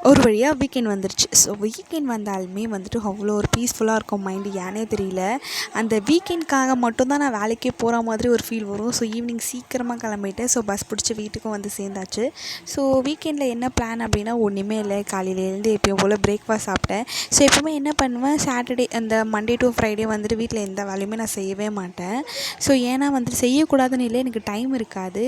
ஒரு வழியாக வீக்கெண்ட் வந்துருச்சு. ஸோ வீக்கெண்ட் வந்தாலுமே வந்துட்டு அவ்வளோ ஒரு பீஸ்ஃபுல்லாக இருக்கும் மைண்டு. ஏன்னே தெரியல. அந்த வீக்கெண்ட்காக மட்டும்தான் நான் வேலைக்கே போகிற மாதிரி ஒரு ஃபீல் வரும். ஸோ ஈவினிங் சீக்கிரமாக கிளம்பிட்டேன். ஸோ பஸ் பிடிச்சி வீட்டுக்கும் வந்து சேர்ந்தாச்சு. ஸோ வீக்கெண்டில் என்ன பிளான் அப்படின்னா ஒன்றுமே இல்லை. காலையிலேருந்து எப்பயும் போல் பிரேக்ஃபாஸ்ட் சாப்பிட்டேன். ஸோ எப்போவுமே என்ன பண்ணுவேன், சாட்டர்டே அந்த மண்டே டு ஃப்ரைடே வந்துட்டு வீட்டில் எந்த வேலையுமே நான் செய்யவே மாட்டேன். ஸோ ஏன்னா வந்துட்டு செய்யக்கூடாதுன்னு இல்லை, எனக்கு டைம் இருக்காது.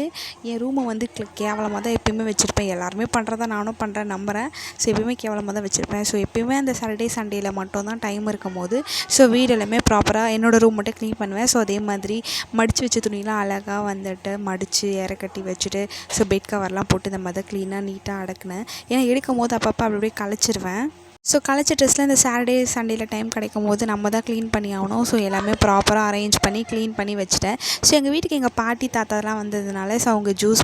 என் ரூமை வந்து கேவலமாக தான் எப்பயுமே வச்சுருப்பேன். எல்லாருமே பண்ணுறதா நானும் பண்ணுறேன் நம்புகிறேன். ஸோ எப்பயுமே கேவலமாக தான் வச்சுருப்பேன். ஸோ எப்பயுமே அந்த சாட்டர்டே சண்டேயில் மட்டும் தான் டைம் இருக்கும்போது ஸோ வீடு எல்லாமே ப்ராப்பராக என்னோடய ரூம் மட்டும் க்ளீன் பண்ணுவேன். ஸோ அதே மாதிரி மடித்து வச்ச துணியெலாம் அழகாக வந்துட்டு மடித்து கட்டி வச்சுட்டு ஸோ பெட் கவர்லாம் போட்டு இந்த மாதிரி க்ளீனாக நீட்டாக அடக்குனேன். ஏன்னா எடுக்கும் போது அப்பப்போ அப்படி அப்படியே கலைச்சிருவேன். ஸோ கலைச்ச ட்ரெஸ்ஸில் இந்த சாட்டர்டே சண்டேயில் டைம் கிடைக்கும் போது நம்ம தான் க்ளீன் பண்ணி ஆகணும். ஸோ எல்லாமே ப்ராப்பராக அரேஞ்ச் பண்ணி க்ளீன் பண்ணி வச்சுட்டேன். ஸோ எங்கள் வீட்டுக்கு எங்கள் பாட்டி தாத்தாலாம் வந்ததுனால ஸோ அவங்க ஜூஸ்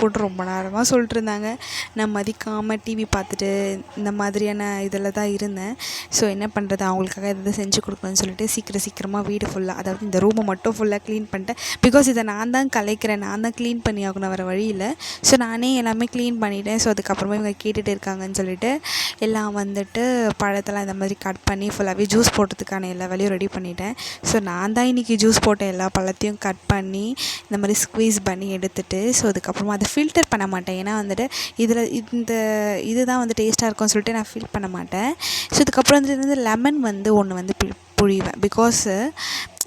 போட்டு ரொம்ப நேரமாக சொல்லிட்டு இருந்தாங்க. நான் மதிக்காமல் டிவி பார்த்துட்டு இந்த மாதிரியான இதில் தான் இருந்தேன். ஸோ என்ன பண்ணுறது, அவங்களுக்காக எதாவது செஞ்சு கொடுக்கணும்னு சொல்லிட்டு சீக்கிரமாக வீடு ஃபுல்லாக, அதாவது இந்த ரூமை மட்டும் ஃபுல்லாக க்ளீன் பண்ணிட்டேன். பிகாஸ் இதை நான் தான் கலைக்கிறேன், நான் தான் க்ளீன் பண்ணி ஆகணும் வேறு வழியில். ஸோ நானே எல்லாமே க்ளீன் பண்ணிட்டேன். ஸோ அதுக்கப்புறமா இவங்க கேட்டுகிட்டு இருக்காங்கன்னு சொல்லிட்டு எல்லாம் வந்துட்டு பழத்தெல்லாம் இந்த மாதிரி கட் பண்ணி ஃபுல்லாகவே ஜூஸ் போடுறதுக்கான எல்லா வேலையும் ரெடி பண்ணிட்டேன். ஸோ நான் தான் இன்றைக்கி ஜூஸ் போட்ட எல்லா பழத்தையும் கட் பண்ணி இந்த மாதிரி ஸ்க்வீஸ் பண்ணி எடுத்துகிட்டு ஸோ அதுக்கப்புறமா அதை ஃபில்டர் பண்ண மாட்டேன். ஏன்னா வந்துட்டு இதில் இதுதான் வந்து டேஸ்ட்டாக இருக்கும்னு சொல்லிட்டு நான் ஃபீல் பண்ண மாட்டேன். ஸோ இதுக்கப்புறம் வந்துட்டு லெமன் வந்து ஒன்று வந்து புழிவேன். பிகாஸ்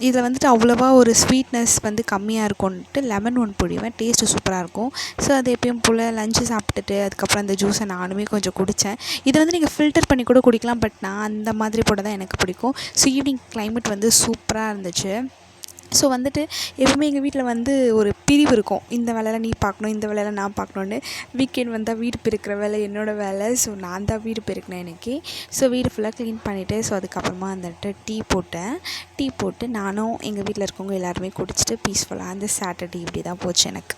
இதில் வந்துட்டு அவ்வளோவா ஒரு ஸ்வீட்னஸ் வந்து கம்மியாக இருக்கும்ன்ட்டு லெமன் ஒன்று புழிவேன். டேஸ்ட்டு சூப்பராக இருக்கும். ஸோ அது எப்பயும் போல் லஞ்சு சாப்பிட்டுட்டு அதுக்கப்புறம் அந்த ஜூஸை நானுமே கொஞ்சம் குடித்தேன். இதை வந்து நீங்கள் ஃபில்டர் பண்ணி கூட குடிக்கலாம். பட் நான் அந்த மாதிரி போட தான் எனக்கு பிடிக்கும். ஸோ ஈவினிங் கிளைமேட் வந்து சூப்பராக இருந்துச்சு. ஸோ வந்துட்டு எப்பவுமே எங்கள் வீட்டில் வந்து ஒரு பிரிவு இருக்கும். இந்த வேலையில் நீ பார்க்கணும், இந்த வேலையில் நான் பார்க்கணுன்னு. வீக்கெண்ட் வந்தால் வீடு பெருக்கிற வேலை என்னோடய வேலை. ஸோ நான் தான் வீடு பெருக்கினேன் இன்றைக்கி. ஸோ வீடு ஃபுல்லாக க்ளீன் பண்ணிவிட்டு ஸோ அதுக்கப்புறமா வந்துட்டு டீ போட்டு நானும் எங்கள் வீட்டில் இருக்கவங்க எல்லாருமே குடிச்சிட்டு பீஸ்ஃபுல்லாக அந்த சாட்டர்டே இப்படி தான் போச்சு எனக்கு.